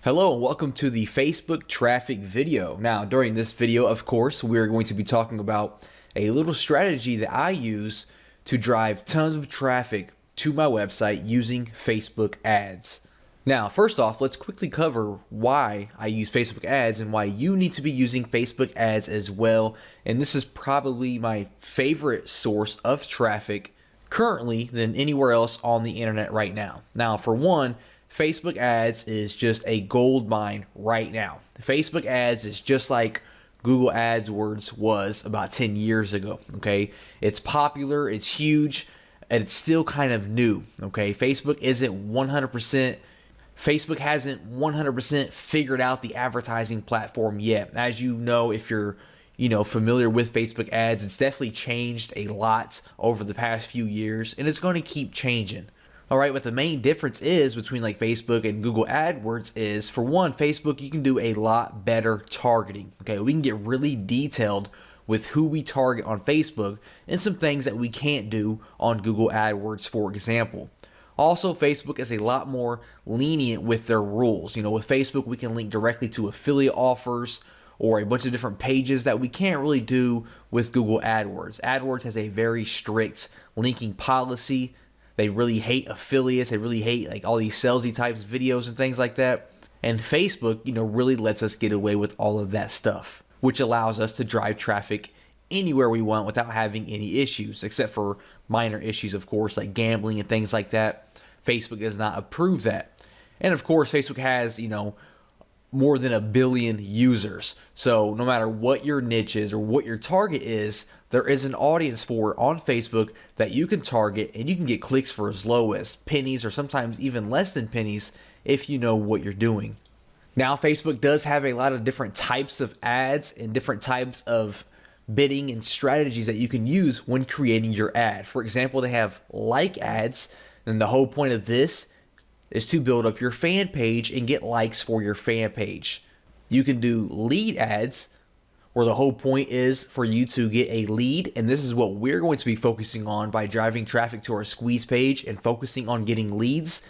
Hello and welcome to the Facebook traffic video. Now, during this video, of course, we're going to be talking about a little strategy that I use to drive tons of traffic to my website using Facebook ads. Now, first off, let's quickly cover why I use Facebook ads and why you need to be using Facebook ads as well. And this is probably my favorite source of traffic currently than anywhere else on the internet right now. Now, for one, Facebook ads is just a gold mine right now. Facebook ads is just like Google AdWords was about 10 years ago, okay? It's popular, it's huge, and it's still kind of new, okay? Facebook hasn't 100% figured out the advertising platform yet. As you know, if you're familiar with Facebook ads, it's definitely changed a lot over the past few years, and it's going to keep changing. All right, what the main difference is between like Facebook and Google AdWords is, for one, Facebook, you can do a lot better targeting. Okay, we can get really detailed with who we target on Facebook and some things that we can't do on Google AdWords, for example. Also, Facebook is a lot more lenient with their rules. With Facebook, we can link directly to affiliate offers or a bunch of different pages that we can't really do with Google AdWords. AdWords has a very strict linking policy. They really hate affiliates. They really hate like all these salesy types videos and things like that. And Facebook, really lets us get away with all of that stuff, which allows us to drive traffic anywhere we want without having any issues, except for minor issues, of course, like gambling and things like that. Facebook does not approve that. And of course, Facebook has, more than 1 billion users. So no matter what your niche is or what your target is, there is an audience for it on Facebook that you can target, and you can get clicks for as low as pennies or sometimes even less than pennies if you know what you're doing. Now, Facebook does have a lot of different types of ads and different types of bidding and strategies that you can use when creating your ad. For example, they have like ads, and the whole point of this is to build up your fan page and get likes for your fan page. You can do lead ads, where the whole point is for you to get a lead, and this is what we're going to be focusing on by driving traffic to our squeeze page and focusing on getting leads.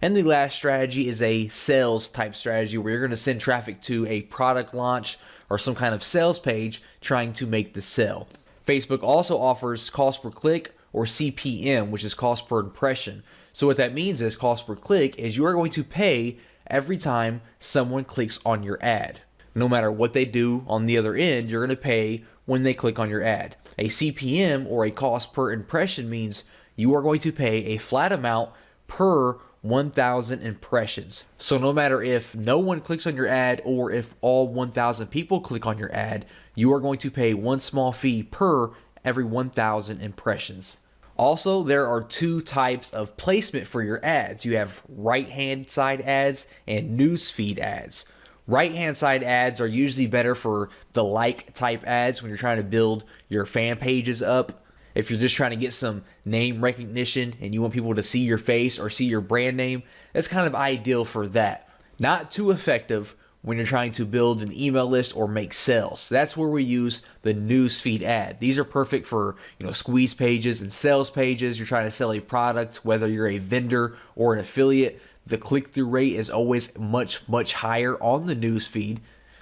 And the last strategy is a sales type strategy, where you're going to send traffic to a product launch or some kind of sales page trying to make the sale. Facebook also offers cost per click, or CPM, which is cost per impression. So what that means is cost per click is you are going to pay every time someone clicks on your ad. No matter what they do on the other end, you're going to pay when they click on your ad. A CPM, or a cost per impression, means you are going to pay a flat amount per 1,000 impressions. So no matter if no one clicks on your ad or if all 1,000 people click on your ad, you are going to pay one small fee per every 1,000 impressions. Also, there are two types of placement for your ads. You have right-hand side ads and newsfeed ads. Right-hand side ads are usually better for the like type ads when you're trying to build your fan pages up. If you're just trying to get some name recognition and you want people to see your face or see your brand name, that's kind of ideal for that. Not too effective when you're trying to build an email list or make sales. That's where we use the newsfeed ad. These are perfect for squeeze pages and sales pages. You're trying to sell a product, whether you're a vendor or an affiliate. The click-through rate is always much higher on the newsfeed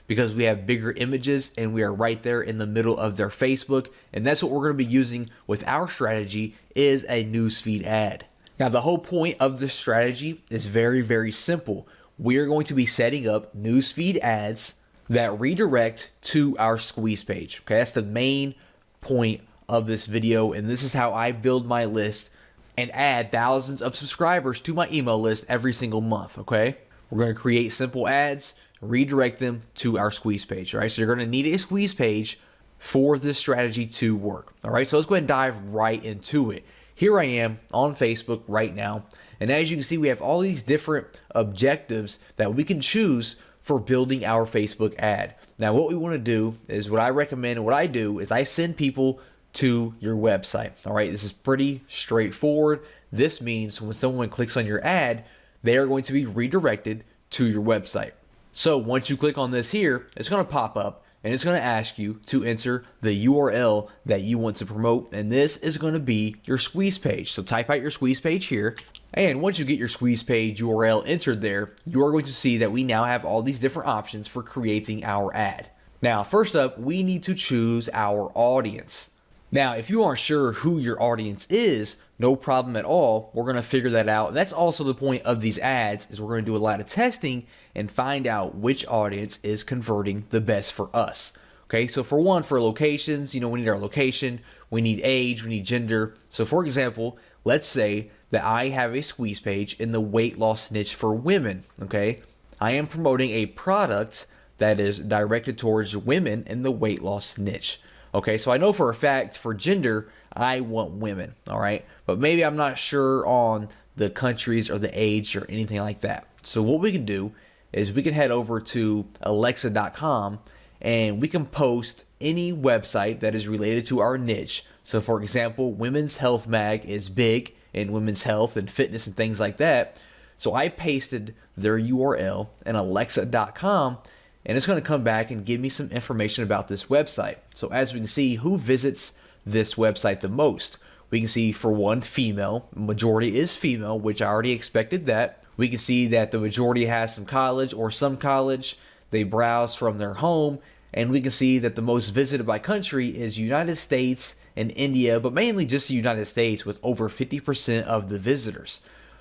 because we have bigger images and we are right there in the middle of their Facebook. And that's what we're going to be using with our strategy, is a newsfeed ad. Now, the whole point of this strategy is very simple. We're going to be setting up newsfeed ads that redirect to our squeeze page. Okay, that's the main point of this video, and this is how I build my list and add thousands of subscribers to my email list every single month. Okay, we're going to create simple ads, redirect them to our squeeze page. All right, so you're going to need a squeeze page for this strategy to work. All right, so let's go ahead and dive right into it. Here I am on Facebook right now. And as you can see, we have all these different objectives that we can choose for building our Facebook ad. Now, what we want to do is, what I recommend and what I do is I send people to your website. All right, this is pretty straightforward. This means when someone clicks on your ad, they are going to be redirected to your website. So once you click on this here, it's going to pop up and it's going to ask you to enter the URL that you want to promote. And this is going to be your squeeze page. So type out your squeeze page here. And once you get your squeeze page URL entered there, you are going to see that we now have all these different options for creating our ad. Now, first up, we need to choose our audience. Now, if you aren't sure who your audience is, no problem at all. We're going to figure that out. And that's also the point of these ads, is we're going to do a lot of testing and find out which audience is converting the best for us. Okay, so for one, for locations, we need our location, we need age, we need gender. So for example, let's say that I have a squeeze page in the weight loss niche for women. Okay, I am promoting a product that is directed towards women in the weight loss niche. Okay, so I know for a fact for gender, I want women, all right? But maybe I'm not sure on the countries or the age or anything like that. So what we can do is we can head over to alexa.com and we can post any website that is related to our niche. So for example, Women's Health Mag is big in women's health and fitness and things like that. So I pasted their URL in alexa.com, and it's going to come back and give me some information about this website. So as we can see, who visits this website the most? We can see for one, female. Majority is female, which I already expected that. We can see that the majority has some college or some college. They browse from their home, and we can see that the most visited by country is United States and India, but mainly just the United States with over 50% of the visitors.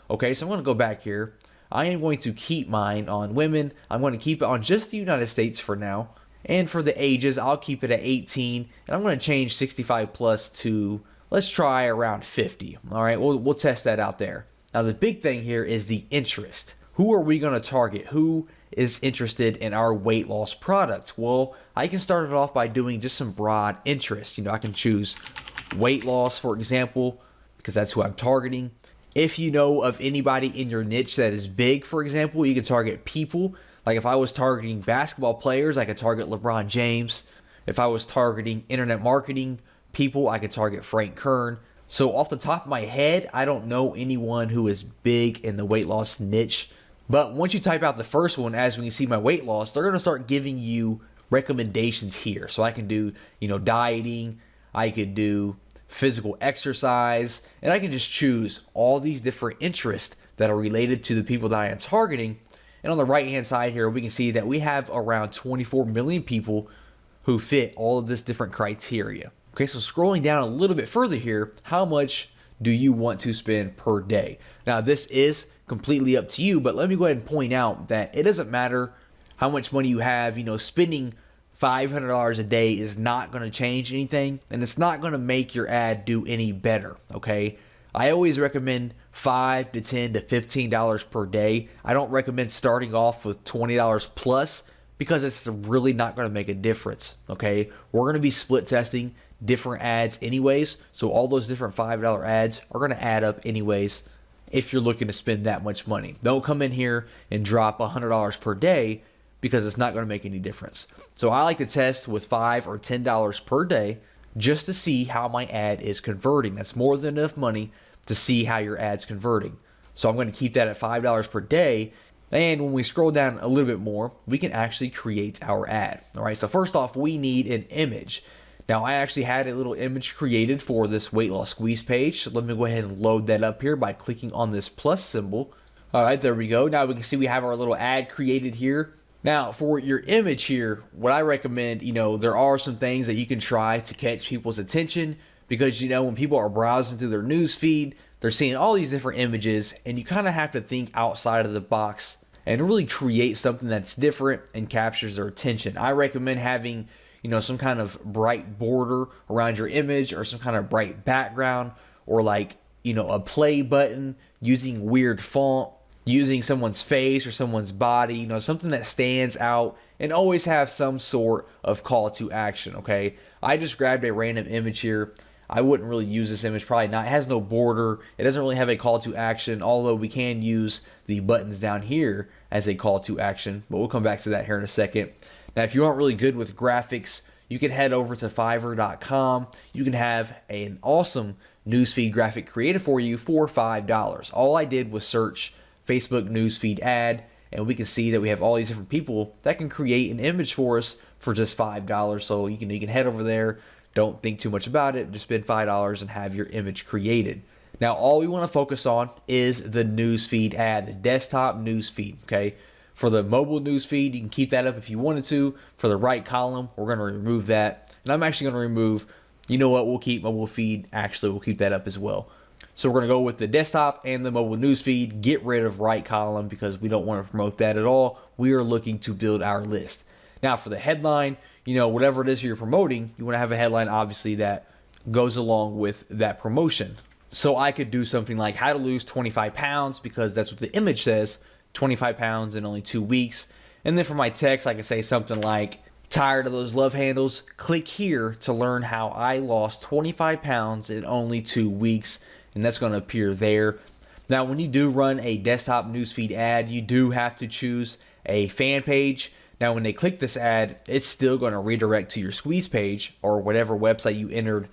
Okay, so I'm going to go back here. I am going to keep mine on women. I'm going to keep it on just the United States for now. And for the ages, I'll keep it at 18, and I'm going to change 65 plus to, let's try around 50. All right, we'll test that out there. Now, the big thing here is the interest. Who are we going to target? Who is interested in our weight loss product? Well, I can start it off by doing just some broad interest. I can choose weight loss, for example, because that's who I'm targeting. If you know of anybody in your niche that is big, for example, you can target people. Like if I was targeting basketball players, I could target LeBron James. If I was targeting internet marketing people, I could target Frank Kern. So off the top of my head, I don't know anyone who is big in the weight loss niche. But once you type out the first one, as we can see my weight loss, they're going to start giving you recommendations here. So I can do, dieting, I could do physical exercise, and I can just choose all these different interests that are related to the people that I am targeting. And on the right hand side here, we can see that we have around 24 million people who fit all of this different criteria. Okay, so scrolling down a little bit further here, how much do you want to spend per day? Now, this is completely up to you, but let me go ahead and point out that it doesn't matter how much money you have. Spending $500 a day is not going to change anything, and it's not going to make your ad do any better, okay? I always recommend $5 to $10 to $15 per day. I don't recommend starting off with $20 plus, because it's really not going to make a difference, okay? We're going to be split testing different ads anyways, so all those different $5 ads are going to add up anyways if you're looking to spend that much money. Don't come in here and drop $100 per day, because it's not going to make any difference. So I like to test with $5 or $10 per day just to see how my ad is converting. That's more than enough money to see how your ad's converting. So I'm going to keep that at $5 per day. And when we scroll down a little bit more, we can actually create our ad. All right, so first off, we need an image. Now, I actually had a little image created for this weight loss squeeze page. So let me go ahead and load that up here by clicking on this plus symbol. All right, there we go. Now we can see we have our little ad created here. Now, for your image here, what I recommend, there are some things that you can try to catch people's attention, because, when people are browsing through their news feed, they're seeing all these different images, and you kind of have to think outside of the box and really create something that's different and captures their attention. I recommend having, some kind of bright border around your image, or some kind of bright background, or like, a play button, using weird font, using someone's face or someone's body, something that stands out, and always have some sort of call to action, okay? I just grabbed a random image here. I wouldn't really use this image, probably not. It has no border. It doesn't really have a call to action, although we can use the buttons down here as a call to action, but we'll come back to that here in a second. Now, if you aren't really good with graphics, you can head over to Fiverr.com. You can have an awesome newsfeed graphic created for you for $5. All I did was search Facebook newsfeed ad, and we can see that we have all these different people that can create an image for us for just $5. So you can head over there. Don't think too much about it. Just spend $5 and have your image created. Now, all we want to focus on is the newsfeed ad, the desktop newsfeed, okay? For the mobile newsfeed, you can keep that up if you wanted to. For the right column, we're going to remove that. And I'm actually going to remove, you know what, we'll keep mobile feed. Actually, we'll keep that up as well. So we're going to go with the desktop and the mobile newsfeed, get rid of right column because we don't want to promote that at all. We are looking to build our list. Now for the headline, you know, whatever it is you're promoting, you want to have a headline obviously that goes along with that promotion. So I could do something like how to lose 25 pounds because that's what the image says, 25 pounds in only 2 weeks. And then for my text, I could say something like, tired of those love handles? Click here to learn how I lost 25 pounds in only 2 weeks. And that's going to appear there. Now, when you do run a desktop newsfeed ad, you do have to choose a fan page. Now, when they click this ad, it's still going to redirect to your squeeze page or whatever website you entered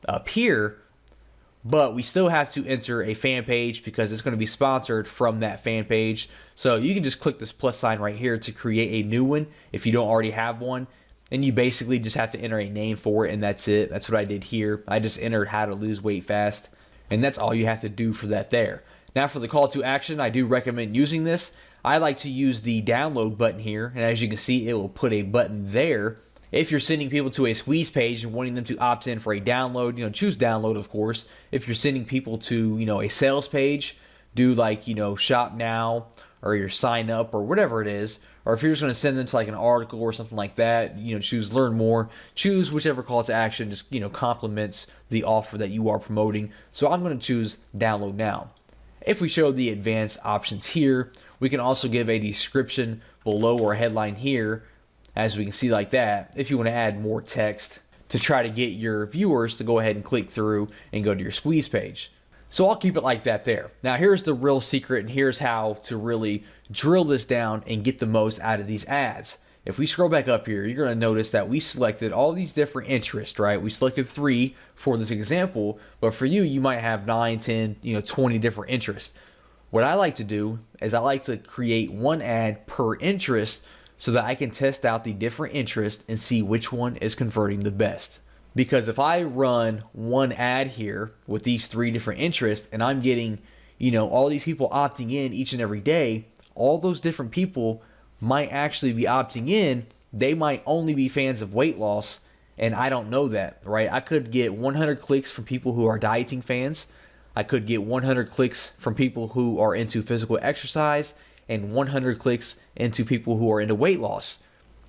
up here. But we still have to enter a fan page because it's going to be sponsored from that fan page. So you can just click this plus sign right here to create a new one if you don't already have one. And you basically just have to enter a name for it, and that's it. That's what I did here. I just entered how to lose weight fast. And that's all you have to do for that there. Now for the call to action, I do recommend using this. I like to use the download button here. And as you can see, it will put a button there. If you're sending people to a squeeze page and wanting them to opt in for a download, you know, choose download, of course. If you're sending people to, you know, a sales page, do like, you know, shop now or your sign up or whatever it is. Or if you're just going to send them to like an article or something like that, you know, choose learn more, choose whichever call to action just, you know, complements the offer that you are promoting. So I'm going to choose download now. If we show the advanced options here, we can also give a description below or a headline here, as we can see like that, if you want to add more text to try to get your viewers to go ahead and click through and go to your squeeze page. So I'll keep it like that there. Now here's the real secret, and here's how to really drill this down and get the most out of these ads. If we scroll back up here, you're going to notice that we selected all these different interests, right? We selected 3 for this example, but for you, you might have 9, 10, 20 different interests. What I like to do is I like to create one ad per interest so that I can test out the different interests and see which one is converting the best. Because if I run one ad here with these 3 different interests and I'm getting, all these people opting in each and every day, all those different people might actually be opting in. They might only be fans of weight loss, and I don't know that, right? I could get 100 clicks from people who are dieting fans. I could get 100 clicks from people who are into physical exercise and 100 clicks into people who are into weight loss.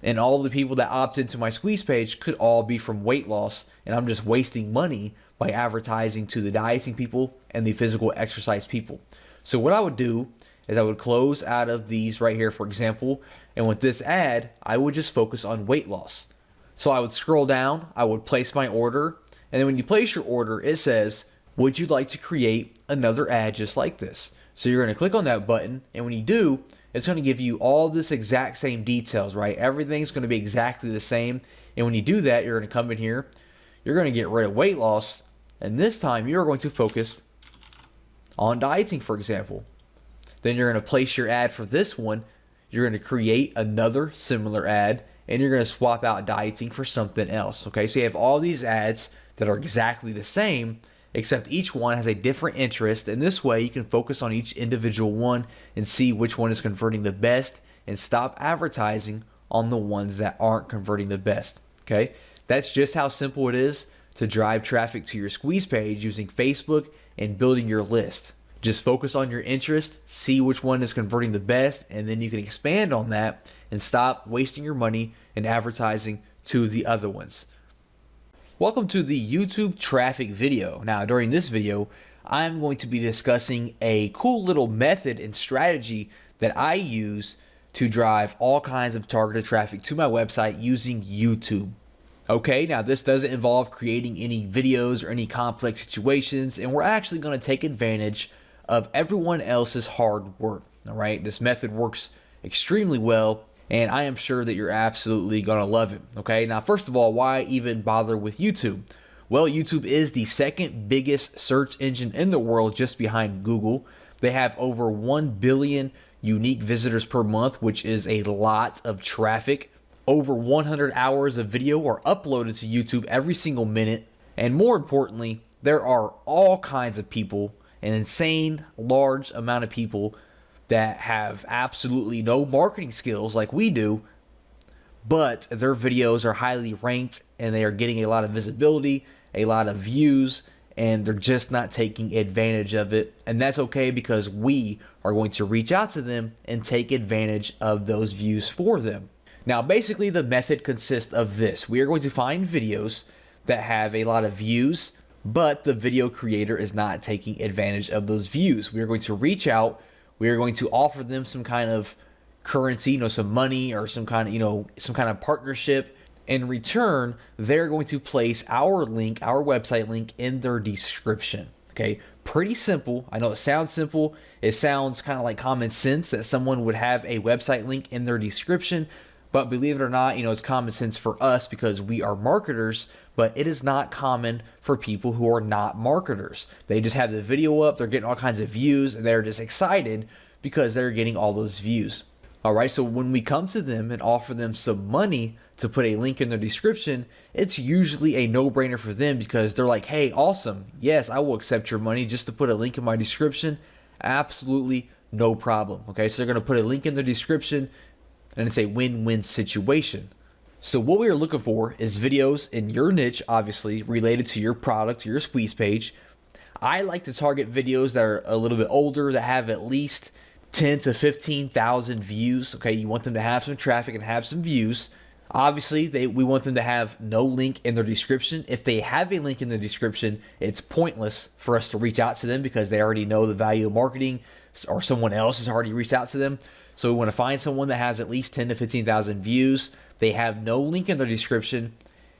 And all the people that opt into my squeeze page could all be from weight loss, and I'm just wasting money by advertising to the dieting people and the physical exercise people. So what I would do is I would close out of these right here, for example, and with this ad, I would just focus on weight loss. So I would scroll down, I would place my order, and then when you place your order, it says, would you like to create another ad just like this? So you're going to click on that button, and when you do, it's going to give you all this exact same details, right? Everything's going to be exactly the same. And when you do that, you're going to come in here, you're going to get rid of weight loss, and this time you're going to focus on dieting, for example. Then you're going to place your ad for this one. You're going to create another similar ad, and you're going to swap out dieting for something else, okay? So you have all these ads that are exactly the same, except each one has a different interest, and this way you can focus on each individual one and see which one is converting the best and stop advertising on the ones that aren't converting the best, okay? That's just how simple it is to drive traffic to your squeeze page using Facebook and building your list. Just focus on your interest, see which one is converting the best, and then you can expand on that and stop wasting your money and advertising to the other ones. Welcome to the YouTube traffic video. Now, during this video, I'm going to be discussing a cool little method and strategy that I use to drive all kinds of targeted traffic to my website using YouTube. Okay, now this doesn't involve creating any videos or any complex situations, and we're actually going to take advantage of everyone else's hard work. All right, this method works extremely well, and I am sure that you're absolutely going to love it. Okay, now first of all, why even bother with YouTube? Well, YouTube is the second biggest search engine in the world, just behind Google. They have over 1 billion unique visitors per month, which is a lot of traffic. Over 100 hours of video are uploaded to YouTube every single minute. And more importantly, there are all kinds of people an insane large amount of people that have absolutely no marketing skills like we do, but their videos are highly ranked and they are getting a lot of visibility, a lot of views, and they're just not taking advantage of it. And that's okay, because we are going to reach out to them and take advantage of those views for them. Now, basically the method consists of this. We are going to find videos that have a lot of views, but the video creator is not taking advantage of those views. We are going to reach out. We are going to offer them some kind of currency, some money or some kind of partnership. In return, they're going to place our link, our website link, in their description. Okay, pretty simple. I know it sounds simple. It sounds kind of like common sense that someone would have a website link in their description, but believe it or not, it's common sense for us because we are marketers, but it is not common for people who are not marketers. They just have the video up, they're getting all kinds of views, and they're just excited because they're getting all those views. All right, so when we come to them and offer them some money to put a link in their description, it's usually a no-brainer for them because they're like, hey, awesome. Yes, I will accept your money just to put a link in my description. Absolutely no problem. Okay, so they're going to put a link in the description and it's a win-win situation. So what we are looking for is videos in your niche, obviously, related to your product, your squeeze page. I like to target videos that are a little bit older, that have at least 10 to 15,000 views. Okay, you want them to have some traffic and have some views. Obviously, we want them to have no link in their description. If they have a link in the description, it's pointless for us to reach out to them because they already know the value of marketing, or someone else has already reached out to them. So we want to find someone that has at least 10 to 15,000 views. They have no link in their description,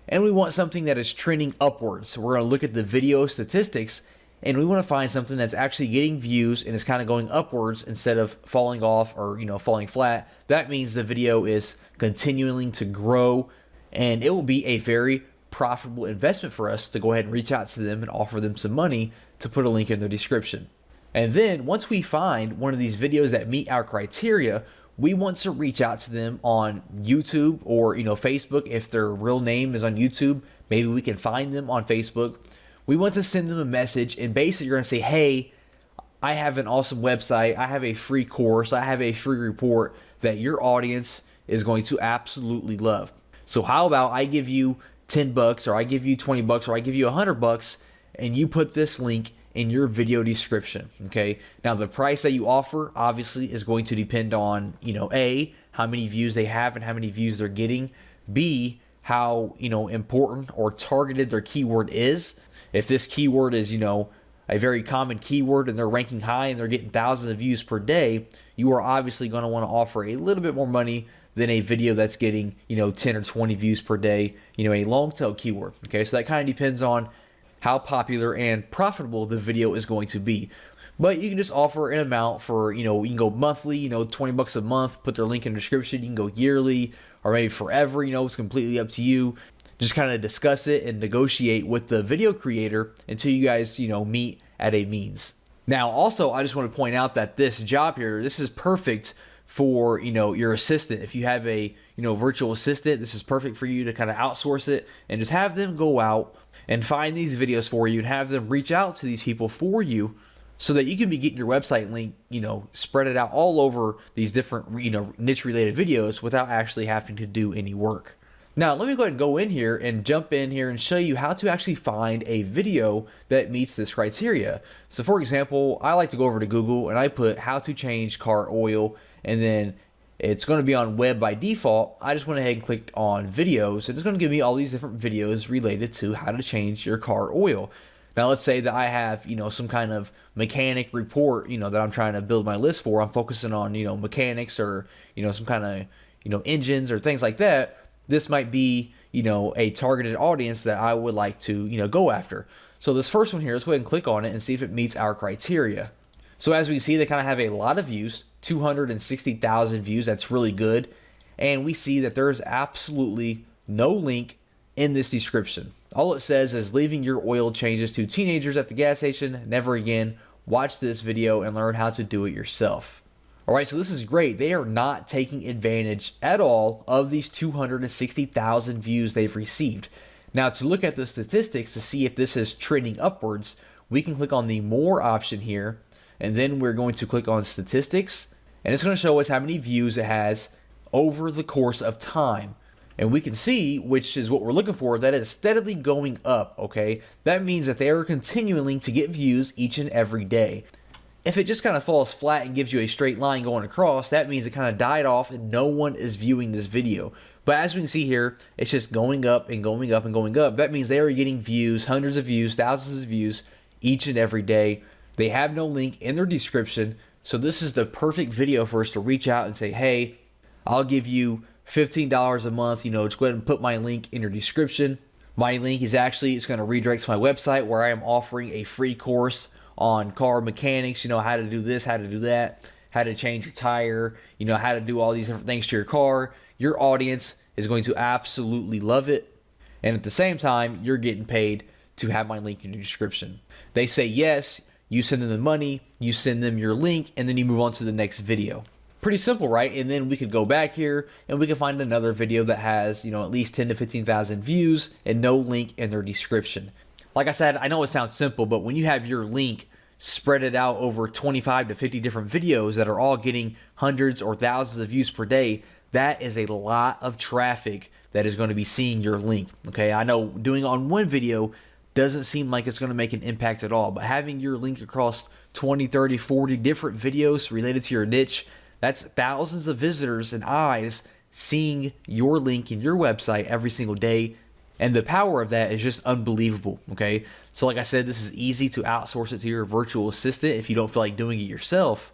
and we want something that is trending upwards. So we're going to look at the video statistics, and we want to find something that's actually getting views and is kind of going upwards instead of falling off or falling flat. That means the video is continuing to grow, and it will be a very profitable investment for us to go ahead and reach out to them and offer them some money to put a link in their description. And then once we find one of these videos that meet our criteria, we want to reach out to them on YouTube or Facebook. If their real name is on YouTube, maybe we can find them on Facebook. We want to send them a message, and basically you're going to say, hey, I have an awesome website, I have a free course, I have a free report that your audience is going to absolutely love. So how about I give you $10, or I give you $20, or I give you $100, and you put this link in your video description. Okay, now the price that you offer obviously is going to depend on A, how many views they have and how many views they're getting, B, how important or targeted their keyword is. If this keyword is a very common keyword and they're ranking high and they're getting thousands of views per day, you are obviously going to want to offer a little bit more money than a video that's getting 10 or 20 views per day, a long tail keyword. Okay, so that kind of depends on how popular and profitable the video is going to be. But you can just offer an amount for, you can go monthly, $20 a month, put their link in the description. You can go yearly or maybe forever, it's completely up to you. Just kind of discuss it and negotiate with the video creator until you guys, meet at a means. Now, also, I just want to point out that this job here, this is perfect for, your assistant. If you have a, virtual assistant, this is perfect for you to kind of outsource it and just have them go out and find these videos for you and have them reach out to these people for you so that you can be getting your website link, spread it out all over these different, niche related videos without actually having to do any work. Now, let me go ahead and go in here and jump in here and show you how to actually find a video that meets this criteria. So for example, I like to go over to Google and I put how to change car oil, and then it's going to be on web by default. I just went ahead and clicked on videos, and it's going to give me all these different videos related to how to change your car oil. Now, let's say that I have, some kind of mechanic report, that I'm trying to build my list for. I'm focusing on, mechanics or, some kind of, engines or things like that. This might be, a targeted audience that I would like to, go after. So this first one here, let's go ahead and click on it and see if it meets our criteria. So as we can see, they kind of have a lot of views, 260,000 views. That's really good. And we see that there's absolutely no link in this description. All it says is leaving your oil changes to teenagers at the gas station, never again. Watch this video and learn how to do it yourself. All right, so this is great. They are not taking advantage at all of these 260,000 views they've received. Now, to look at the statistics to see if this is trending upwards, we can click on the more option here, and then we're going to click on statistics, and it's going to show us how many views it has over the course of time. And we can see, which is what we're looking for, that it's steadily going up, okay? That means that they are continuing to get views each and every day. If it just kind of falls flat and gives you a straight line going across, that means it kind of died off and no one is viewing this video. But as we can see here, it's just going up and going up and going up. That means they are getting views, hundreds of views, thousands of views each and every day. They have no link in their description. So this is the perfect video for us to reach out and say, hey, I'll give you $15 a month, just go ahead and put my link in your description. My link is it's going to redirect to my website where I am offering a free course on car mechanics, how to do this, how to do that, how to change your tire, how to do all these different things to your car. Your audience is going to absolutely love it. And at the same time, you're getting paid to have my link in your description. They say yes, you send them the money, you send them your link, and then you move on to the next video. Pretty simple, right? And then we could go back here and we can find another video that has, at least 10 to 15,000 views and no link in their description. Like I said, I know it sounds simple, but when you have your link spread it out over 25 to 50 different videos that are all getting hundreds or thousands of views per day, that is a lot of traffic that is going to be seeing your link. Okay, I know doing it on one video doesn't seem like it's going to make an impact at all, but having your link across 20, 30, 40 different videos related to your niche, that's thousands of visitors and eyes seeing your link in your website every single day. And the power of that is just unbelievable, okay? So like I said, this is easy to outsource it to your virtual assistant if you don't feel like doing it yourself.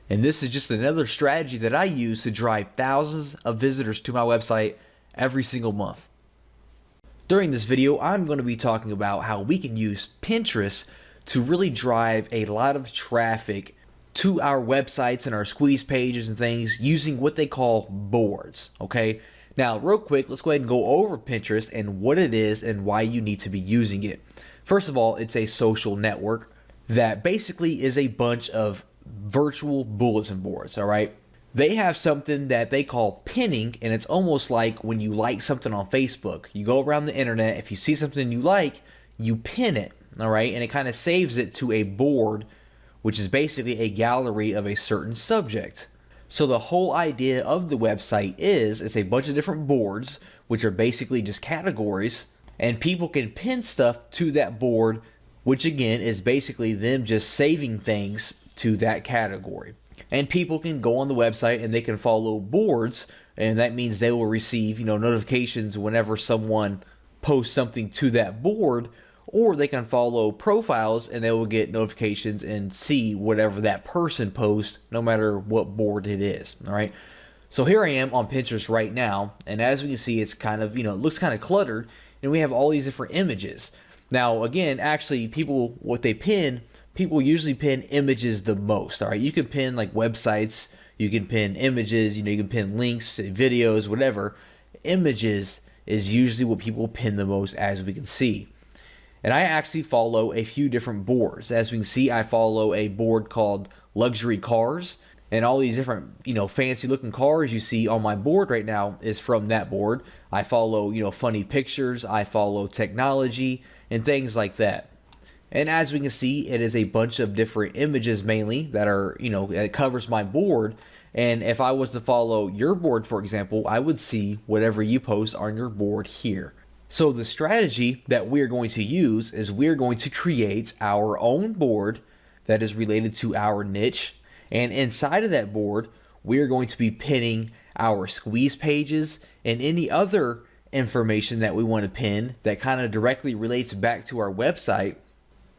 And this is just another strategy that I use to drive thousands of visitors to my website every single month. During this video, I'm going to be talking about how we can use Pinterest to really drive a lot of traffic to our websites and our squeeze pages and things using what they call boards, okay? Now, real quick, let's go ahead and go over Pinterest and what it is and why you need to be using it. First of all, it's a social network that basically is a bunch of virtual bulletin boards, all right? They have something that they call pinning, and it's almost like when you like something on Facebook. You go around the internet, if you see something you like, you pin it, all right? And it kind of saves it to a board, which is basically a gallery of a certain subject. So the whole idea of the website is it's a bunch of different boards, which are basically just categories, and people can pin stuff to that board, which again is basically them just saving things to that category. And people can go on the website and they can follow boards, and that means they will receive, notifications whenever someone posts something to that board, or they can follow profiles and they will get notifications and see whatever that person posts, no matter what board it is, all right? So here I am on Pinterest right now, and as we can see, it's kind of, it looks kind of cluttered, and we have all these different images. Now, again, actually, people usually pin images the most, all right? You can pin like websites, you can pin images, you can pin links, videos, whatever. Images is usually what people pin the most, as we can see. And I actually follow a few different boards. As we can see, I follow a board called Luxury Cars, and all these different, fancy looking cars you see on my board right now is from that board. I follow, funny pictures, I follow technology and things like that. And as we can see, it is a bunch of different images mainly that are, that covers my board. And if I was to follow your board, for example, I would see whatever you post on your board here. So the strategy that we're going to use is we're going to create our own board that is related to our niche. And inside of that board, we're going to be pinning our squeeze pages and any other information that we want to pin that kind of directly relates back to our website.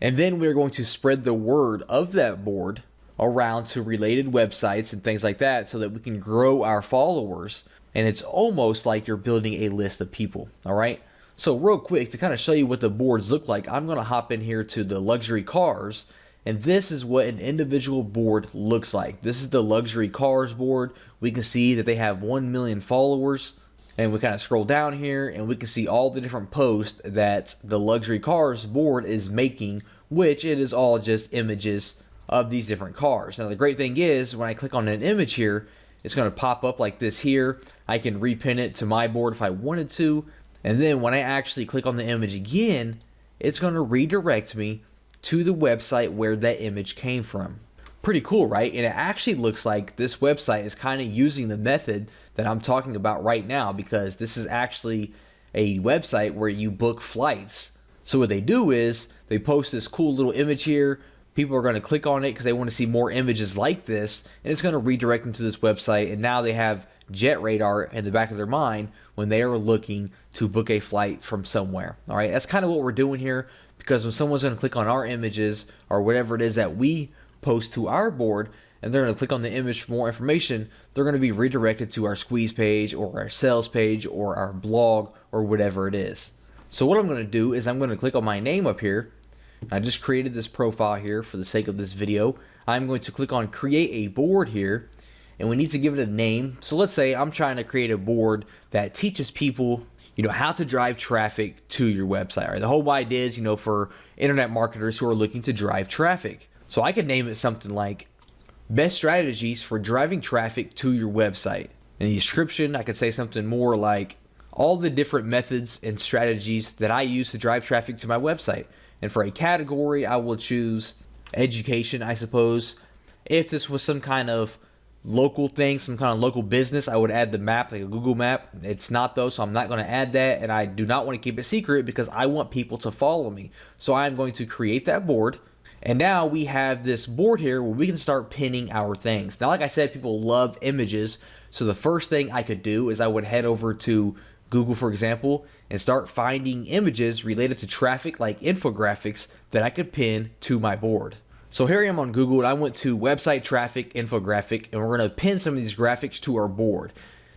And then we're going to spread the word of that board around to related websites and things like that so that we can grow our followers. And it's almost like you're building a list of people, all right? So real quick, to kind of show you what the boards look like, I'm going to hop in here to the Luxury Cars, and this is what an individual board looks like. This is the Luxury Cars board. We can see that they have 1 million followers, and we kind of scroll down here and we can see all the different posts that the Luxury Cars board is making, which it is all just images of these different cars. Now the great thing is when I click on an image here, it's going to pop up like this here. I can repin it to my board if I wanted to. And then when I actually click on the image again, it's going to redirect me to the website where that image came from. Pretty cool, right? And it actually looks like this website is kind of using the method that I'm talking about right now, because this is actually a website where you book flights. So what they do is they post this cool little image here. People are going to click on it because they want to see more images like this, and it's going to redirect them to this website. And now they have Jet Radar in the back of their mind when they are looking to book a flight from somewhere. All right, that's kind of what we're doing here, because when someone's going to click on our images or whatever it is that we post to our board, and they're going to click on the image for more information, they're going to be redirected to our squeeze page or our sales page or our blog or whatever it is. So what I'm going to do is I'm going to click on my name up here. I just created this profile here for the sake of this video. I'm going to click on create a board here, and we need to give it a name. So let's say I'm trying to create a board that teaches people, how to drive traffic to your website. Right? The whole idea is, for internet marketers who are looking to drive traffic. So I could name it something like best strategies for driving traffic to your website. In the description, I could say something more like all the different methods and strategies that I use to drive traffic to my website. And for a category, I will choose education, I suppose. If this was some kind of local thing, some kind of local business, I would add the map, like a Google map. It's not though, so I'm not going to add that, and I do not want to keep it secret because I want people to follow me. So I'm going to create that board, and now we have this board here where we can start pinning our things. Now, like I said, people love images, so the first thing I could do is I would head over to Google, for example, and start finding images related to traffic, like infographics, that I could pin to my board. So here I am on Google, and I went to website traffic infographic, and we're going to pin some of these graphics to our board.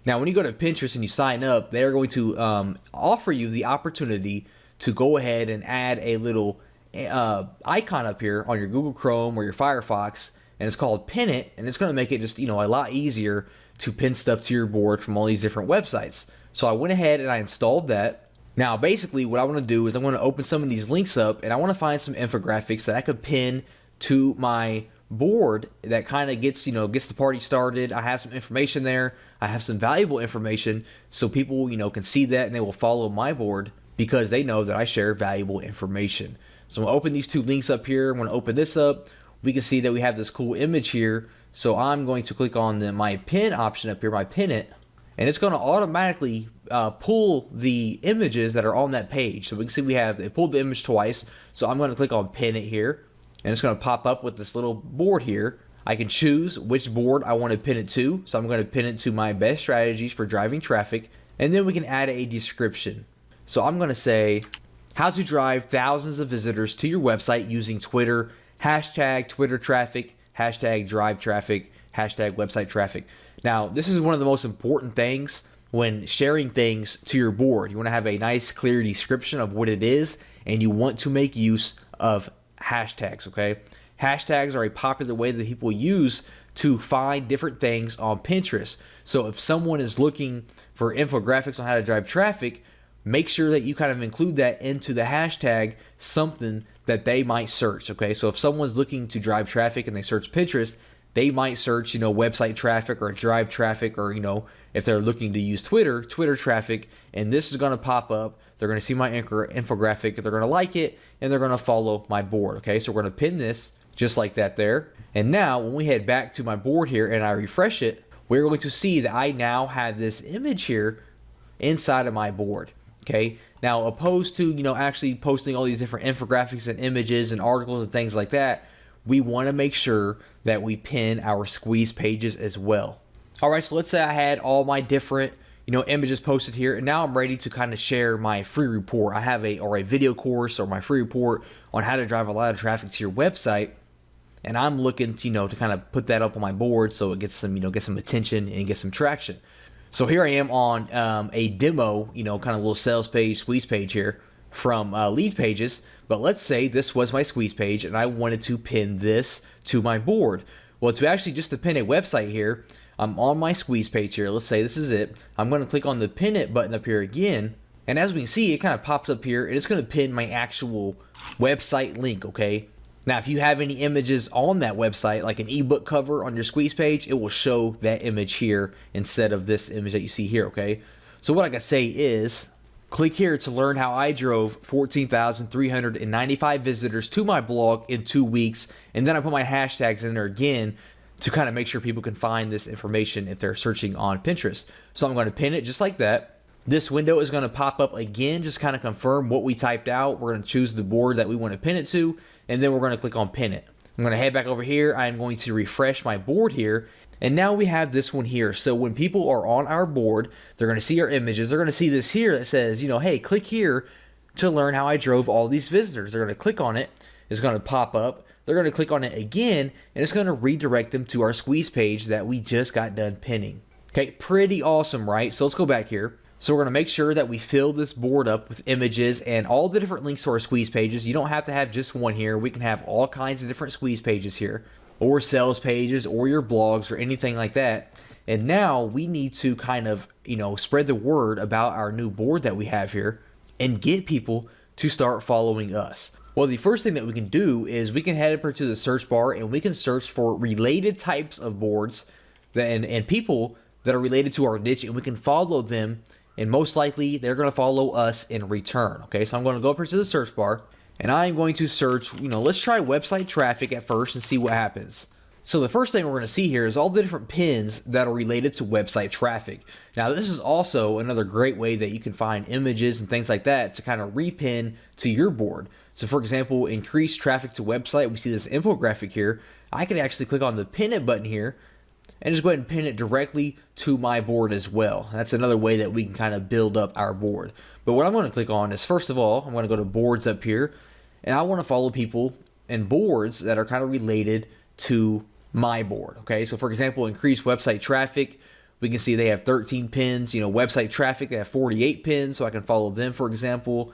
Now, when you go to Pinterest and you sign up, they're going to offer you the opportunity to go ahead and add a little icon up here on your Google Chrome or your Firefox, and it's called Pin It, and it's going to make it just a lot easier to pin stuff to your board from all these different websites. So I went ahead and I installed that. Now, basically, what I want to do is I'm going to open some of these links up, and I want to find some infographics that I could pin to my board that kind of gets the party started. I have some information there. I have some valuable information, so people can see that and they will follow my board because they know that I share valuable information. So I'm going to open these two links up here. I'm going to open this up. We can see that we have this cool image here. So I'm going to click on my pin option up here, my pin it, and it's going to automatically pull the images that are on that page. So we can see it pulled the image twice. So I'm going to click on pin it here, and it's going to pop up with this little board here. I can choose which board I want to pin it to. So I'm going to pin it to my best strategies for driving traffic, and then we can add a description. So I'm going to say how to drive thousands of visitors to your website using Twitter, hashtag Twitter traffic, hashtag drive traffic, hashtag website traffic. Now, this is one of the most important things when sharing things to your board. You want to have a nice, clear description of what it is, and you want to make use of hashtags, okay? Hashtags are a popular way that people use to find different things on Pinterest. So if someone is looking for infographics on how to drive traffic, make sure that you kind of include that into the hashtag, something that they might search, okay? So if someone's looking to drive traffic and they search Pinterest, they might search, website traffic or drive traffic, or, if they're looking to use Twitter traffic, and this is going to pop up. They're going to see my infographic, they're going to like it, and they're going to follow my board, okay? So we're going to pin this just like that there. And now when we head back to my board here and I refresh it, we're going to see that I now have this image here inside of my board, okay? Now, opposed to, actually posting all these different infographics and images and articles and things like that, we want to make sure that we pin our squeeze pages as well. All right, so let's say I had all my different, images posted here, and now I'm ready to kind of share my free report. I have a video course or my free report on how to drive a lot of traffic to your website, and I'm looking to, to kind of put that up on my board so it gets some, get some attention and get some traction. So here I am on a demo, kind of little sales page, squeeze page here from Lead Pages. But let's say this was my squeeze page and I wanted to pin this to my board. Well, to actually just to pin a website here, I'm on my squeeze page here. Let's say this is it. I'm going to click on the pin it button up here again. And as we can see, it kind of pops up here and it's going to pin my actual website link, okay? Now, if you have any images on that website, like an ebook cover on your squeeze page, it will show that image here instead of this image that you see here, okay? So what I can say is, Click here to learn how I drove 14,395 visitors to my blog in 2 weeks. And then I put my hashtags in there again to kind of make sure people can find this information if they're searching on Pinterest. So I'm going to pin it just like that. This window is going to pop up again, just kind of confirm what we typed out. We're going to choose the board that we want to pin it to, and then we're going to click on pin it. I'm going to head back over here. I'm going to refresh my board here. And now we have this one here. So when people are on our board, they're going to see our images. They're going to see this here that says, hey, click here to learn how I drove all these visitors. They're going to click on it. It's going to pop up. They're going to click on it again, and it's going to redirect them to our squeeze page that we just got done pinning. Okay, pretty awesome, right? So let's go back here. So we're going to make sure that we fill this board up with images and all the different links to our squeeze pages. You don't have to have just one here. We can have all kinds of different squeeze pages here, or sales pages, or your blogs, or anything like that. And now we need to kind of, spread the word about our new board that we have here and get people to start following us. Well, the first thing that we can do is we can head over to the search bar and we can search for related types of boards and people that are related to our niche, and we can follow them, and most likely they're going to follow us in return. Okay, so I'm going to go over to the search bar and I'm going to search, let's try website traffic at first and see what happens. So the first thing we're going to see here is all the different pins that are related to website traffic. Now this is also another great way that you can find images and things like that to kind of repin to your board. So for example, increase traffic to website. We see this infographic here. I can actually click on the pin it button here and just go ahead and pin it directly to my board as well. That's another way that we can kind of build up our board. But what I'm going to click on is, first of all, I'm going to go to boards up here, and I want to follow people and boards that are kind of related to my board. Okay, so for example, increase website traffic. We can see they have 13 pins. Website traffic, they have 48 pins, so I can follow them, for example.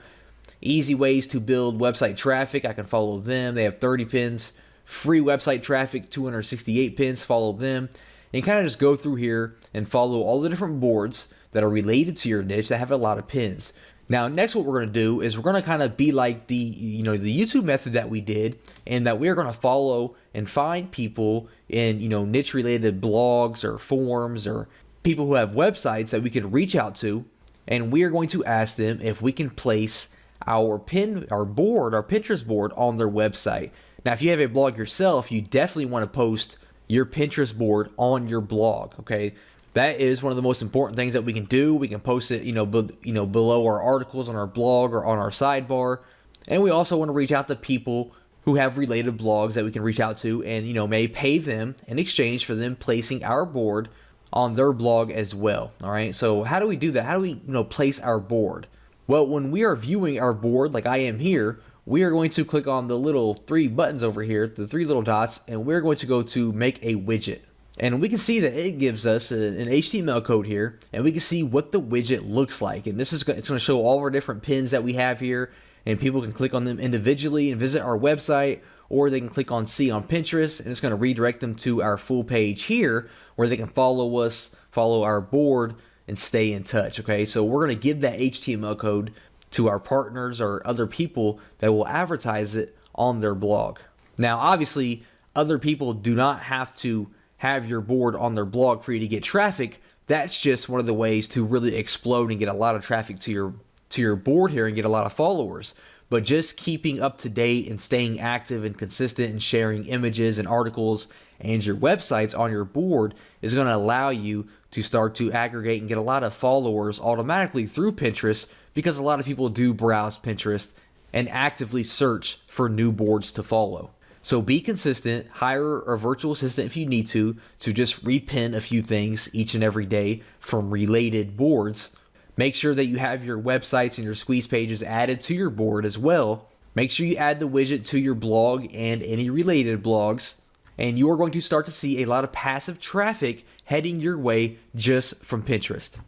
Easy ways to build website traffic, I can follow them. They have 30 pins. Free website traffic, 268 pins, follow them. And kind of just go through here and follow all the different boards that are related to your niche that have a lot of pins. Now, next what we're going to do is we're going to kind of be like the the YouTube method that we did, and that we're going to follow and find people in niche related blogs or forums or people who have websites that we can reach out to, and we are going to ask them if we can place our Pinterest board on their website. Now, if you have a blog yourself, you definitely want to post your Pinterest board on your blog. Okay, that is one of the most important things that we can do. We can post it, below our articles on our blog or on our sidebar. And we also want to reach out to people who have related blogs that we can reach out to, and may pay them in exchange for them placing our board on their blog as well. All right. So how do we do that? How do we place our board? Well, when we are viewing our board, like I am here, we are going to click on the little 3 buttons over here, the 3 little dots, and we're going to go to make a widget. And we can see that it gives us an HTML code here, and we can see what the widget looks like. And it's going to show all of our different pins that we have here, and people can click on them individually and visit our website, or they can click on see on Pinterest, and it's going to redirect them to our full page here where they can follow us, follow our board, and stay in touch. Okay, so we're going to give that HTML code to our partners or other people that will advertise it on their blog. Now, obviously, other people do not have to have your board on their blog for you to get traffic. That's just one of the ways to really explode and get a lot of traffic to your board here and get a lot of followers. But just keeping up to date and staying active and consistent and sharing images and articles and your websites on your board is going to allow you to start to aggregate and get a lot of followers automatically through Pinterest, because a lot of people do browse Pinterest and actively search for new boards to follow. So be consistent, hire a virtual assistant if you need to just repin a few things each and every day from related boards. Make sure that you have your websites and your squeeze pages added to your board as well. Make sure you add the widget to your blog and any related blogs, and you are going to start to see a lot of passive traffic heading your way just from Pinterest.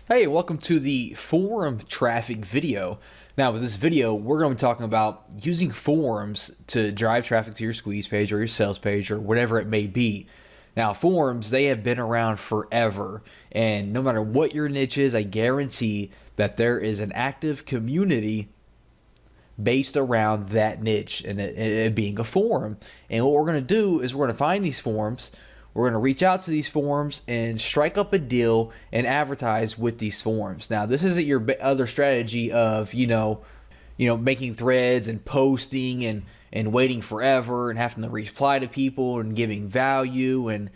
Hey, welcome to the forum traffic video. Now with this video, we're going to be talking about using forums to drive traffic to your squeeze page or your sales page or whatever it may be. Now forums, they have been around forever, and no matter what your niche is, I guarantee that there is an active community based around that niche and it being a forum. And what we're going to do is we're going to find these forums, we're going to reach out to these forums and strike up a deal and advertise with these forums. Now, this isn't your other strategy of, making threads and posting and waiting forever and having to reply to people and giving value and,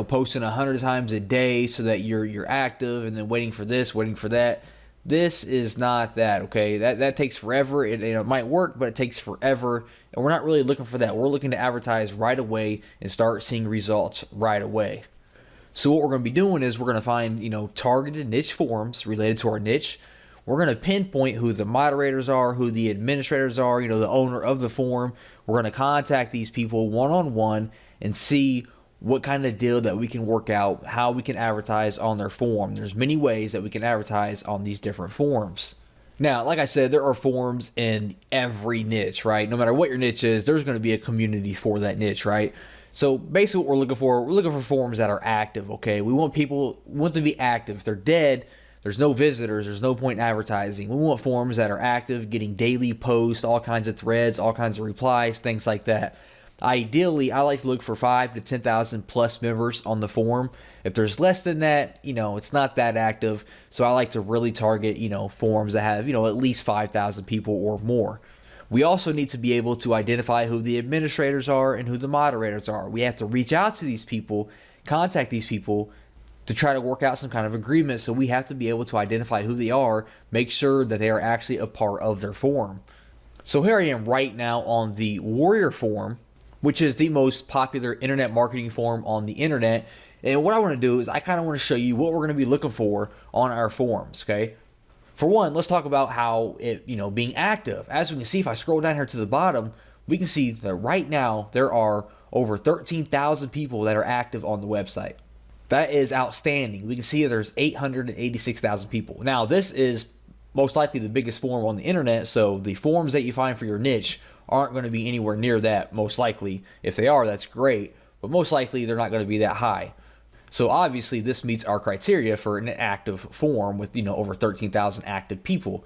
posting 100 times a day so that you're active and then waiting for this, waiting for that. This is not that, okay? That takes forever. It might work, but it takes forever. And we're not really looking for that. We're looking to advertise right away and start seeing results right away. So what we're going to be doing is we're going to find, targeted niche forums related to our niche. We're going to pinpoint who the moderators are, who the administrators are, the owner of the forum. We're going to contact these people one-on-one and see what kind of deal that we can work out, how we can advertise on their forum. There's many ways that we can advertise on these different forums. Now, like I said, there are forums in every niche, right? No matter what your niche is, there's going to be a community for that niche, right? So basically what we're looking for forums that are active, okay? We want them to be active. If they're dead, there's no visitors, there's no point in advertising. We want forums that are active, getting daily posts, all kinds of threads, all kinds of replies, things like that. Ideally, I like to look for 5,000 to 10,000 plus members on the forum. If there's less than that, it's not that active. So I like to really target, forums that have, at least 5,000 people or more. We also need to be able to identify who the administrators are and who the moderators are. We have to reach out to these people, contact these people to try to work out some kind of agreement. So we have to be able to identify who they are, make sure that they are actually a part of their forum. So here I am right now on the Warrior forum, which is the most popular internet marketing forum on the internet. And what I want to do is I kind of want to show you what we're going to be looking for on our forums, okay? For one, let's talk about how it, being active. As we can see, if I scroll down here to the bottom, we can see that right now there are over 13,000 people that are active on the website. That is outstanding. We can see there's 886,000 people. Now, this is most likely the biggest forum on the internet, so the forums that you find for your niche aren't going to be anywhere near that, most likely. If they are, that's great, but most likely they're not going to be that high. So obviously this meets our criteria for an active forum with, over 13,000 active people.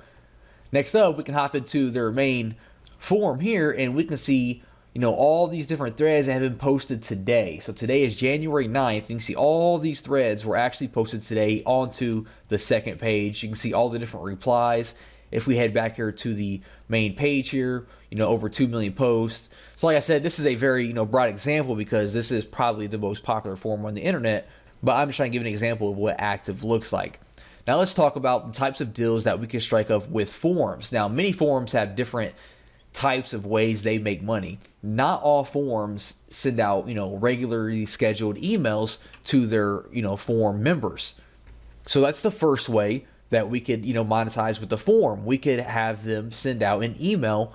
Next up, we can hop into their main forum here and we can see, all these different threads that have been posted today. So today is January 9th. You can see all these threads were actually posted today onto the second page. You can see all the different replies. If we head back here to the main page here, over 2 million posts. So like I said, this is a very, broad example because this is probably the most popular forum on the internet, but I'm just trying to give an example of what active looks like. Now let's talk about the types of deals that we can strike up with forums. Now, many forums have different types of ways they make money. Not all forums send out, regularly scheduled emails to their, forum members. So that's the first way that we could, monetize with the forum. We could have them send out an email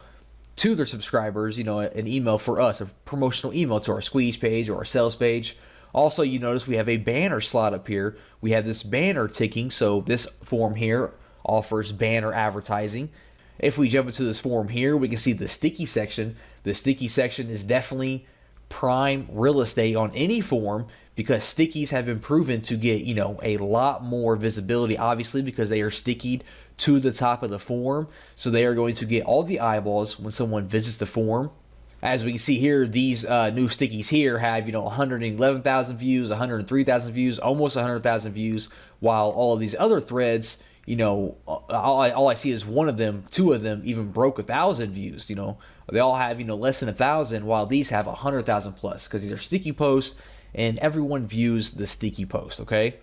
to their subscribers, an email for us, a promotional email to our squeeze page or our sales page. Also, you notice we have a banner slot up here. We have this banner ticking, so this forum here offers banner advertising. If we jump into this forum here, we can see the sticky section. The sticky section is definitely prime real estate on any forum because stickies have been proven to get, a lot more visibility, obviously, because they are stickied to the top of the forum. So they are going to get all the eyeballs when someone visits the forum. As we can see here, these new stickies here have, 111,000 views, 103,000 views, almost 100,000 views, while all of these other threads, all I see is one of them, two of them even broke 1,000 views. They all have, less than 1,000, while these have 100,000 plus because these are sticky posts and everyone views the sticky post, okay?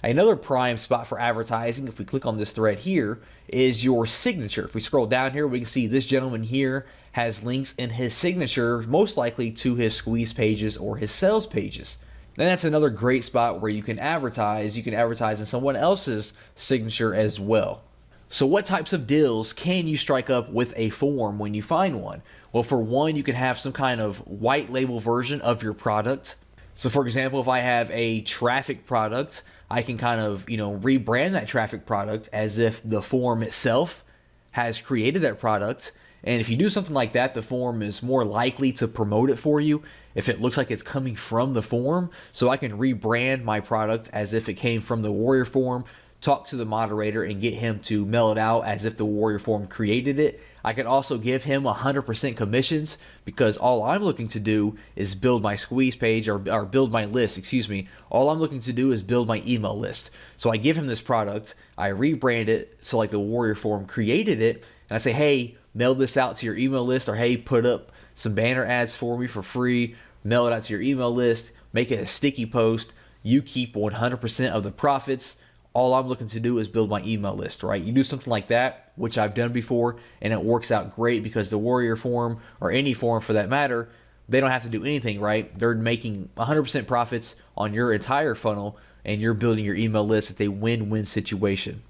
Another prime spot for advertising, if we click on this thread here, is your signature. If we scroll down here, we can see this gentleman here has links in his signature, most likely to his squeeze pages or his sales pages. And that's another great spot where you can advertise. You can advertise in someone else's signature as well. So what types of deals can you strike up with a forum when you find one? Well, for one, you can have some kind of white label version of your product. So for example, if I have a traffic product, I can kind of, rebrand that traffic product as if the forum itself has created that product. And if you do something like that, the forum is more likely to promote it for you if it looks like it's coming from the forum. So I can rebrand my product as if it came from the Warrior forum talk to the moderator and get him to mail it out as if the Warrior Forum created it. I could also give him 100% commissions because all I'm looking to do is build my squeeze page or build my list, excuse me. All I'm looking to do is build my email list. So I give him this product, I rebrand it so like the Warrior Forum created it, and I say, hey, mail this out to your email list, or hey, put up some banner ads for me for free, mail it out to your email list, make it a sticky post. You keep 100% of the profits. All I'm looking to do is build my email list, right? You do something like that, which I've done before, and it works out great because the Warrior Forum, or any forum for that matter, they don't have to do anything, right? They're making 100% profits on your entire funnel, and you're building your email list. It's a win-win situation.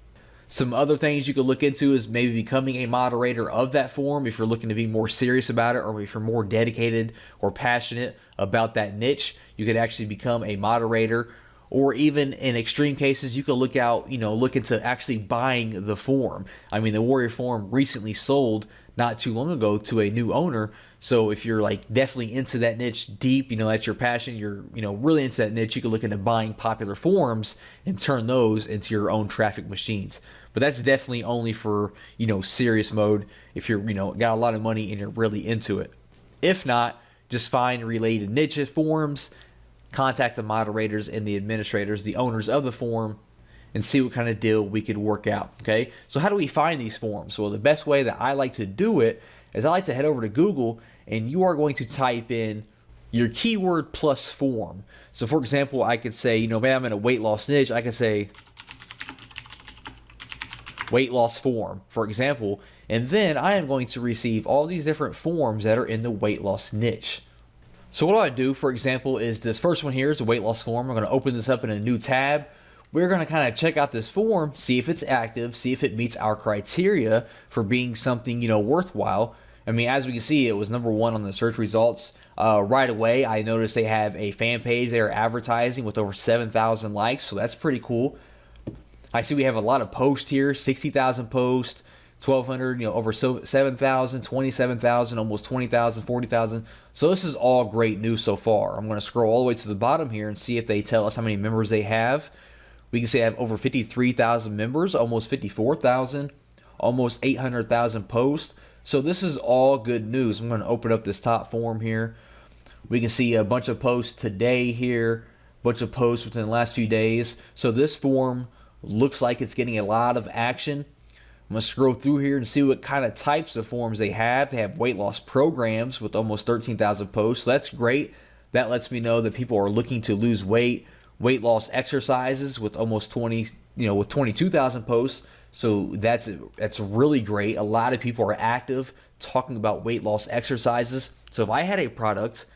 Some other things you could look into is maybe becoming a moderator of that forum if you're looking to be more serious about it, or if you're more dedicated or passionate about that niche. You could actually become a moderator, or even in extreme cases, you could look into actually buying the forum. I mean, the Warrior Forum recently sold not too long ago to a new owner. So if you're like definitely into that niche deep, that's your passion, you're, really into that niche, you can look into buying popular forums and turn those into your own traffic machines. But that's definitely only for, serious mode if you're, got a lot of money and you're really into it. If not, just find related niche forums, contact the moderators and the administrators, the owners of the forum, and see what kind of deal we could work out, okay? So how do we find these forums? Well, the best way that I like to do it is I like to head over to Google, and you are going to type in your keyword plus forum. So for example, I could say, maybe I'm in a weight loss niche, I could say weight loss forum, for example, and then I am going to receive all these different forums that are in the weight loss niche. So what I do, for example, is this first one here is a weight loss forum. I'm going to open this up in a new tab. We're going to kind of check out this forum, see if it's active, see if it meets our criteria for being something, worthwhile. I mean, as we can see, it was #1 on the search results. Right away, I noticed they have a fan page they are advertising with over 7,000 likes, so that's pretty cool. I see we have a lot of posts here, 60,000 posts, 1,200, over 7,000, 27,000, almost 20,000, 40,000. So this is all great news so far. I'm going to scroll all the way to the bottom here and see if they tell us how many members they have. We can see they have over 53,000 members, almost 54,000, almost 800,000 posts. So this is all good news. I'm going to open up this top forum here. We can see a bunch of posts today here, a bunch of posts within the last few days. So this forum looks like it's getting a lot of action. I'm going to scroll through here and see what kind of types of forums they have. They have weight loss programs with almost 13,000 posts. So that's great. That lets me know that people are looking to lose weight. Weight loss exercises with almost with 22,000 posts. So that's really great. A lot of people are active talking about weight loss exercises. So if I had a product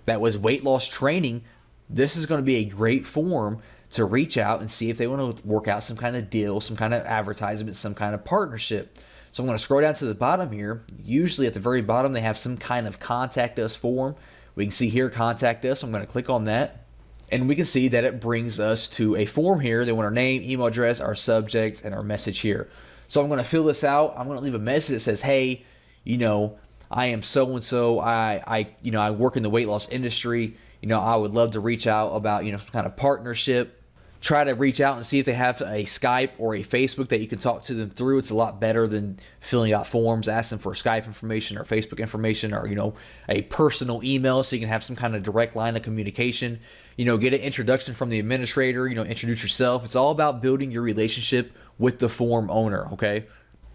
that was weight loss training, this is going to be a great forum to reach out and see if they want to work out some kind of deal, some kind of advertisement, some kind of partnership. So I'm going to scroll down to the bottom here. Usually at the very bottom, they have some kind of contact us form. We can see here, contact us. I'm going to click on that. And we can see that it brings us to a form here. They want our name, email address, our subject, and our message here. So I'm going to fill this out. I'm going to leave a message that says, hey, I am so-and-so. I work in the weight loss industry. I would love to reach out about, some kind of partnership. Try to reach out and see if they have a Skype or a Facebook that you can talk to them through. It's a lot better than filling out forms, asking for Skype information or Facebook information, or, a personal email so you can have some kind of direct line of communication. Get an introduction from the administrator, introduce yourself. It's all about building your relationship with the forum owner, okay?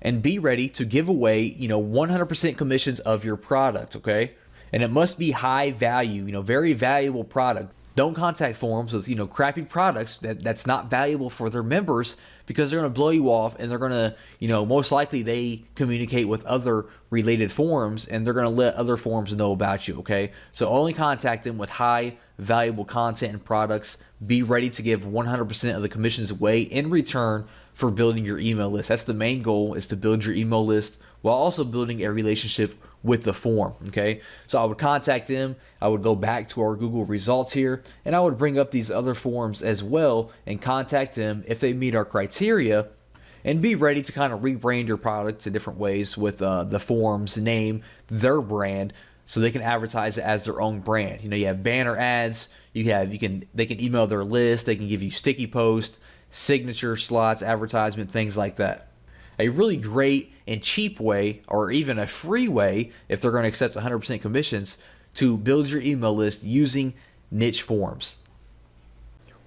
And be ready to give away, 100% commissions of your product, okay? And it must be high value, very valuable product. Don't contact forums with, crappy products that's not valuable for their members, because they're going to blow you off, and they're going to, most likely they communicate with other related forums, and they're going to let other forums know about you, okay? So only contact them with high valuable content and products. Be ready to give 100% of the commissions away in return for building your email list. That's the main goal, is to build your email list while also building a relationship with the forum, okay? So I would contact them, I would go back to our Google results here, and I would bring up these other forums as well and contact them if they meet our criteria, and be ready to kind of rebrand your product in different ways with the forum's name, their brand, so they can advertise it as their own brand. You have banner ads, they can email their list, they can give you sticky posts, signature slots, advertisement, things like that. A really great and cheap way, or even a free way, if they're going to accept 100% commissions, to build your email list using niche forms.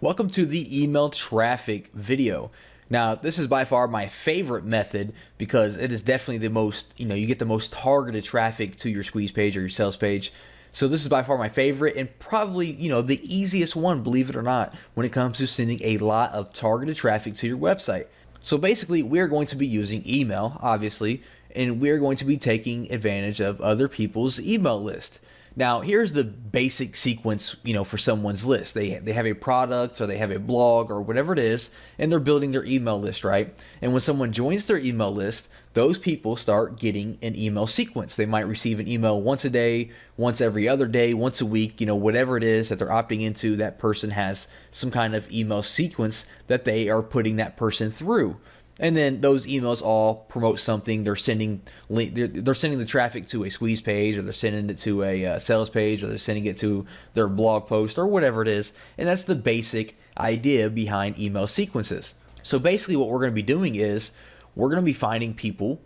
Welcome to the email traffic video. Now, this is by far my favorite method because it is definitely the most, you get the most targeted traffic to your squeeze page or your sales page. So this is by far my favorite and probably, the easiest one, believe it or not, when it comes to sending a lot of targeted traffic to your website. So basically, we're going to be using email, obviously, and we're going to be taking advantage of other people's email list. Now, here's the basic sequence, for someone's list. They have a product or they have a blog or whatever it is, and they're building their email list, right? And when someone joins their email list, those people start getting an email sequence. They might receive an email once a day, once every other day, once a week, whatever it is that they're opting into, that person has some kind of email sequence that they are putting that person through. And then those emails all promote something. They're sending the traffic to a squeeze page, or they're sending it to a sales page, or they're sending it to their blog post, or whatever it is. And that's the basic idea behind email sequences. So basically what we're going to be doing is we're going to be finding people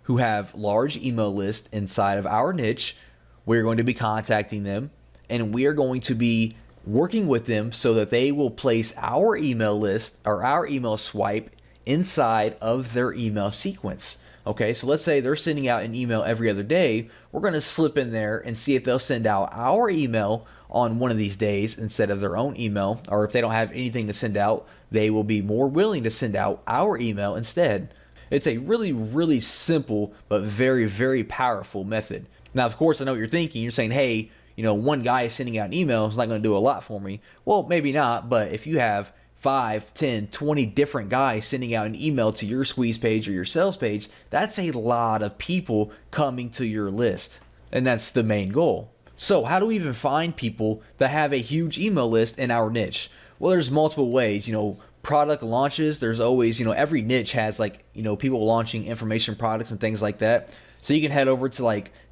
who have large email lists inside of our niche. We're going to be contacting them, and we are going to be working with them so that they will place our email list or our email swipe inside of their email sequence. Okay, so let's say they're sending out an email every other day. We're going to slip in there and see if they'll send out our email on one of these days instead of their own email, or if they don't have anything to send out, they will be more willing to send out our email instead. It's a really, really simple but very, very powerful method. Now, of course, I know what you're thinking. You're saying, hey, one guy is sending out an email is not going to do a lot for me. Well, maybe not, but if you have 5, 10, 20 different guys sending out an email to your squeeze page or your sales page, that's a lot of people coming to your list. And that's the main goal. So how do we even find people that have a huge email list in our niche? Well, there's multiple ways. Product launches, there's always, every niche has people launching information products and things like that. So you can head over to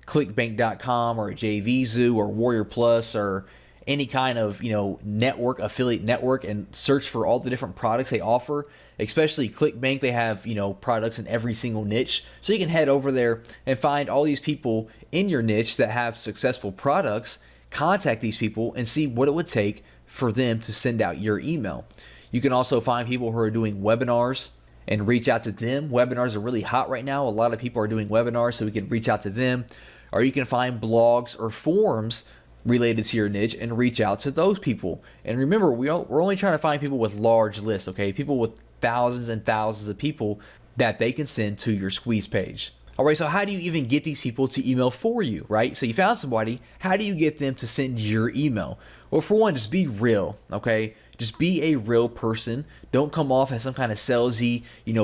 clickbank.com or JVZoo or Warrior Plus or any kind of affiliate network and search for all the different products they offer. Especially ClickBank, they have products in every single niche, so you can head over there and find all these people in your niche that have successful products. Contact these people and see what it would take for them to send out your email. You can also find people who are doing webinars and reach out to them. Webinars are really hot right now. A lot of people are doing webinars, so we can reach out to them. Or you can find blogs or forums related to your niche and reach out to those people. And remember, we're only trying to find people with large lists, okay? People with thousands and thousands of people that they can send to your squeeze page. All right, so how do you even get these people to email for you, right? So you found somebody, how do you get them to send your email? Well, for one, just be real, okay? Just be a real person. Don't come off as some kind of salesy,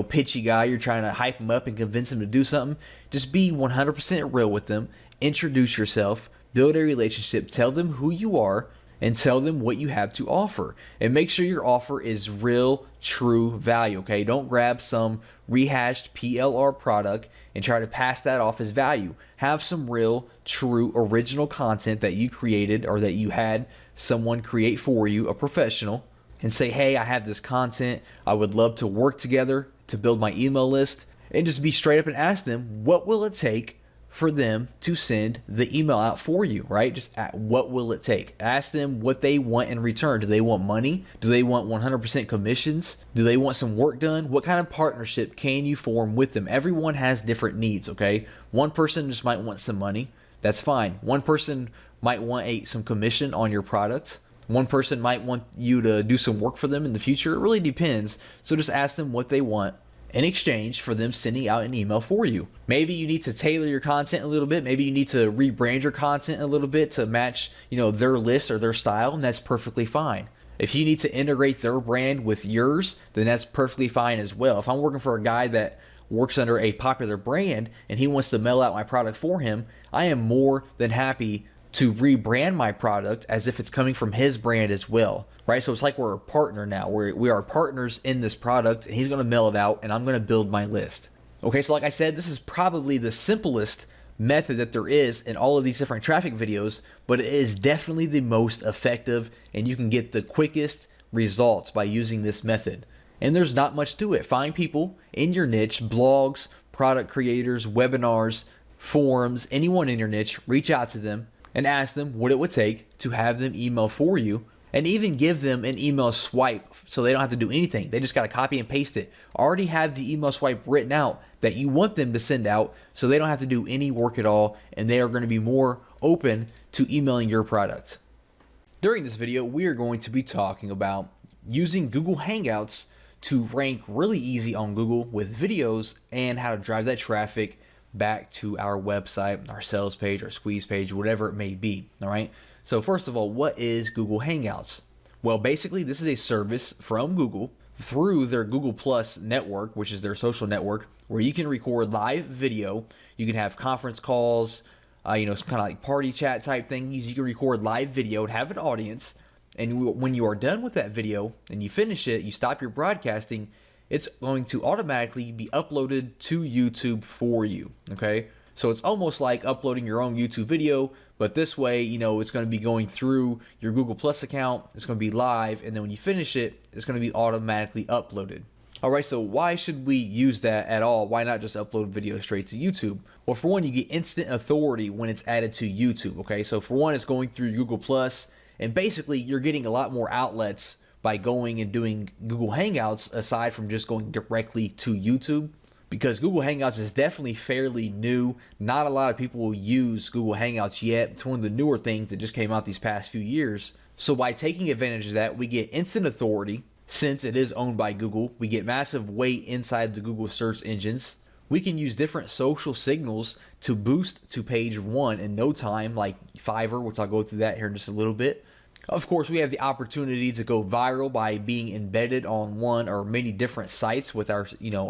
pitchy guy. You're trying to hype them up and convince them to do something. Just be 100% real with them. Introduce yourself. Build a relationship, tell them who you are, and tell them what you have to offer. And make sure your offer is real, true value, okay? Don't grab some rehashed PLR product and try to pass that off as value. Have some real, true, original content that you created or that you had someone create for you, a professional, and say, hey, I have this content. I would love to work together to build my email list. And just be straight up and ask them, what will it take for them to send the email out for you, right? Just what will it take? Ask them what they want in return. Do they want money? Do they want 100% commissions? Do they want some work done? What kind of partnership can you form with them? Everyone has different needs, okay? One person just might want some money. That's fine. One person might want some commission on your product. One person might want you to do some work for them in the future. It really depends. So just ask them what they want in exchange for them sending out an email for you. Maybe you need to tailor your content a little bit. Maybe you need to rebrand your content a little bit to match, their list or their style, and that's perfectly fine. If you need to integrate their brand with yours, then that's perfectly fine as well. If I'm working for a guy that works under a popular brand and he wants to mail out my product for him, I am more than happy to rebrand my product as if it's coming from his brand as well, right? So it's like we're a partner now. We are partners in this product, and he's going to mail it out, and I'm going to build my list. Okay, so like I said, this is probably the simplest method that there is in all of these different traffic videos, but it is definitely the most effective, and you can get the quickest results by using this method. And there's not much to it. Find people in your niche, blogs, product creators, webinars, forums, anyone in your niche, reach out to them and ask them what it would take to have them email for you, and even give them an email swipe so they don't have to do anything. They just got to copy and paste it. Already have the email swipe written out that you want them to send out so they don't have to do any work at all, and they are going to be more open to emailing your product. During this video, we are going to be talking about using Google Hangouts to rank really easy on Google with videos, and how to drive that traffic back to our website, our sales page, our squeeze page, whatever it may be. All right. So first of all, what is Google Hangouts? Well, basically this is a service from Google through their Google Plus network, which is their social network, where you can record live video. You can have conference calls, some kind of like party chat type things. You can record live video and have an audience. And when you are done with that video and you finish it, you stop your broadcasting, it's going to automatically be uploaded to YouTube for you. Okay. So it's almost like uploading your own YouTube video, but this way, it's going to be going through your Google Plus account. It's going to be live. And then when you finish it, it's going to be automatically uploaded. All right. So why should we use that at all? Why not just upload video straight to YouTube? Well, for one, you get instant authority when it's added to YouTube. Okay. So for one, it's going through Google Plus, and basically you're getting a lot more outlets by going and doing Google Hangouts, aside from just going directly to YouTube, because Google Hangouts is definitely fairly new. Not a lot of people will use Google Hangouts yet. It's one of the newer things that just came out these past few years. So by taking advantage of that, we get instant authority. Since it is owned by Google, we get massive weight inside the Google search engines. We can use different social signals to boost to page 1 in no time, like Fiverr, which I'll go through that here in just a little bit. Of course, we have the opportunity to go viral by being embedded on one or many different sites with our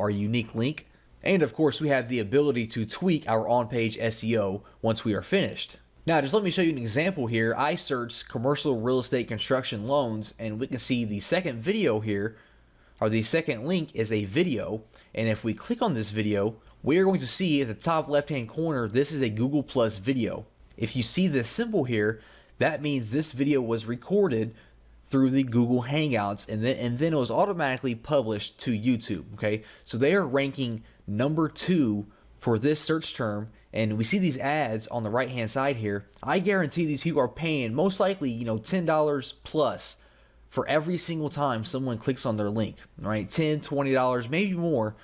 unique link. And of course, we have the ability to tweak our on-page SEO once we are finished. Now, just let me show you an example here. I searched commercial real estate construction loans, and we can see the second video here, or the second link is a video. And if we click on this video, we are going to see at the top left-hand corner, this is a Google Plus video. If you see this symbol here, that means this video was recorded through the Google Hangouts, and then it was automatically published to YouTube. Okay, so they are ranking number 2 for this search term, and we see these ads on the right hand side here. I guarantee these people are paying most likely $10 plus for every single time someone clicks on their link. Right, $10, $20, maybe more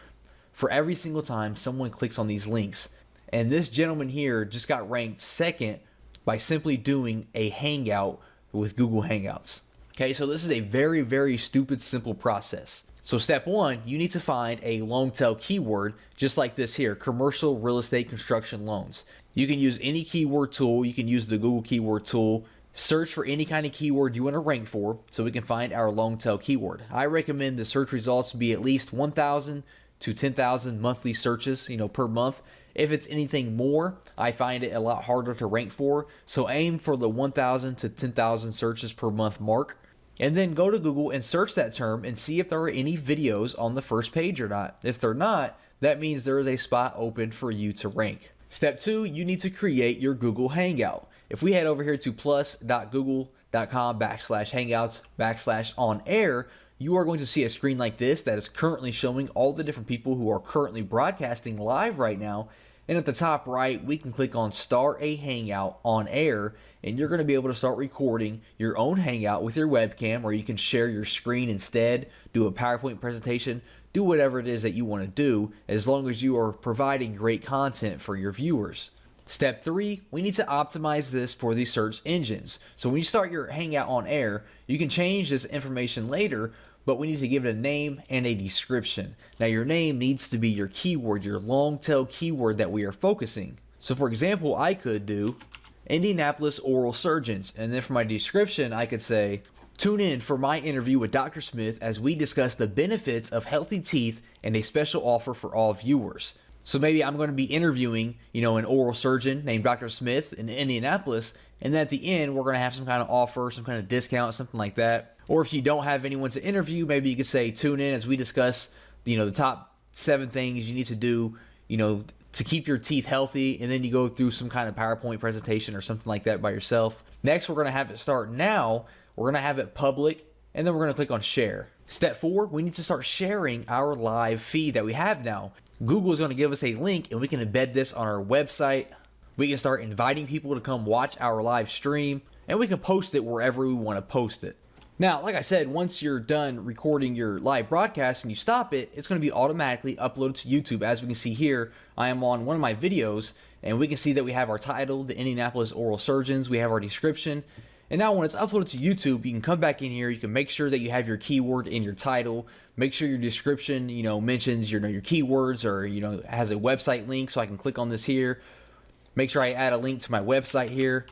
for every single time someone clicks on these links. And this gentleman here just got ranked second by simply doing a hangout with Google Hangouts. Okay, so this is a very, very stupid, simple process. So step 1, you need to find a long tail keyword, just like this here, commercial real estate construction loans. You can use any keyword tool. You can use the Google keyword tool. Search for any kind of keyword you want to rank for so we can find our long tail keyword. I recommend the search results be at least 1,000 to 10,000 monthly searches, per month. If it's anything more, I find it a lot harder to rank for. So aim for the 1,000 to 10,000 searches per month mark. And then go to Google and search that term and see if there are any videos on the first page or not. If they're not, that means there is a spot open for you to rank. Step 2, you need to create your Google Hangout. If we head over here to plus.google.com/hangouts/on-air, you are going to see a screen like this that is currently showing all the different people who are currently broadcasting live right now. And at the top right, we can click on Start a Hangout on Air, and you're going to be able to start recording your own Hangout with your webcam, or you can share your screen instead, do a PowerPoint presentation, do whatever it is that you want to do, as long as you are providing great content for your viewers. Step 3, we need to optimize this for the search engines. So when you start your Hangout on Air, you can change this information later, but we need to give it a name and a description. Now your name needs to be your keyword, your long tail keyword that we are focusing. So for example, I could do Indianapolis oral surgeons, and then for my description, I could say, tune in for my interview with Dr. Smith as we discuss the benefits of healthy teeth and a special offer for all viewers. So maybe I'm going to be interviewing, an oral surgeon named Dr. Smith in Indianapolis, and then at the end, we're going to have some kind of offer, some kind of discount, something like that. Or if you don't have anyone to interview, maybe you could say, tune in as we discuss, the top 7 things you need to do, to keep your teeth healthy, and then you go through some kind of PowerPoint presentation or something like that by yourself. Next, we're going to have it start now. We're going to have it public and then we're going to click on share. Step 4, we need to start sharing our live feed that we have now. Google is going to give us a link and we can embed this on our website. We can start inviting people to come watch our live stream, and we can post it wherever we want to post it. Now, like I said, once you're done recording your live broadcast and you stop it, it's going to be automatically uploaded to YouTube. As we can see here, I am on one of my videos, and we can see that we have our title, the Indianapolis Oral Surgeons, we have our description. And now when it's uploaded to YouTube, you can come back in here, you can make sure that you have your keyword in your title, make sure your description, mentions your keywords, or, has a website link, so I can click on this here. Make sure I add a link to my website here,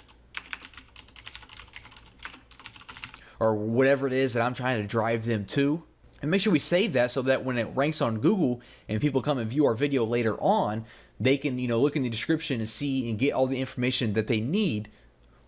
or whatever it is that I'm trying to drive them to. And make sure we save that so that when it ranks on Google and people come and view our video later on, they can, look in the description and see and get all the information that they need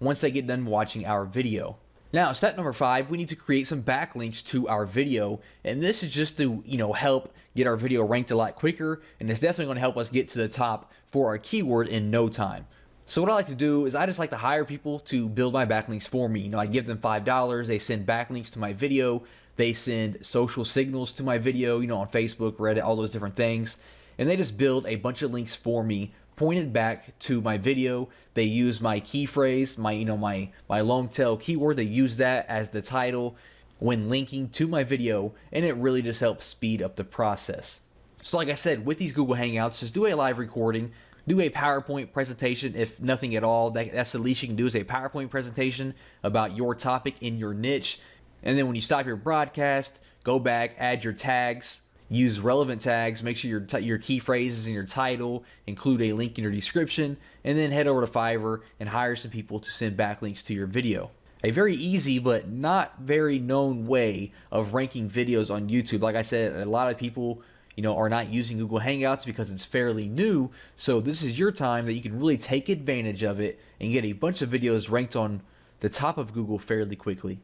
once they get done watching our video. Now, step number 5, we need to create some backlinks to our video. And this is just to, help get our video ranked a lot quicker. And it's definitely going to help us get to the top for our keyword in no time. So what I like to do is I just like to hire people to build my backlinks for me. I give them $5. They send backlinks to my video. They send social signals to my video, on Facebook, Reddit, all those different things. And they just build a bunch of links for me pointed back to my video. They use my key phrase, my long tail keyword. They use that as the title when linking to my video, and it really just helps speed up the process. So like I said, with these Google Hangouts, just do a live recording, do a PowerPoint presentation, if nothing at all. That's the least you can do, is a PowerPoint presentation about your topic in your niche. And then when you stop your broadcast, go back, add your tags, use relevant tags, make sure your key phrases in your title, include a link in your description, and then head over to Fiverr and hire some people to send backlinks to your video. A very easy but not very known way of ranking videos on YouTube. Like I said, a lot of people are not using Google Hangouts because it's fairly new. So this is your time that you can really take advantage of it and get a bunch of videos ranked on the top of Google fairly quickly.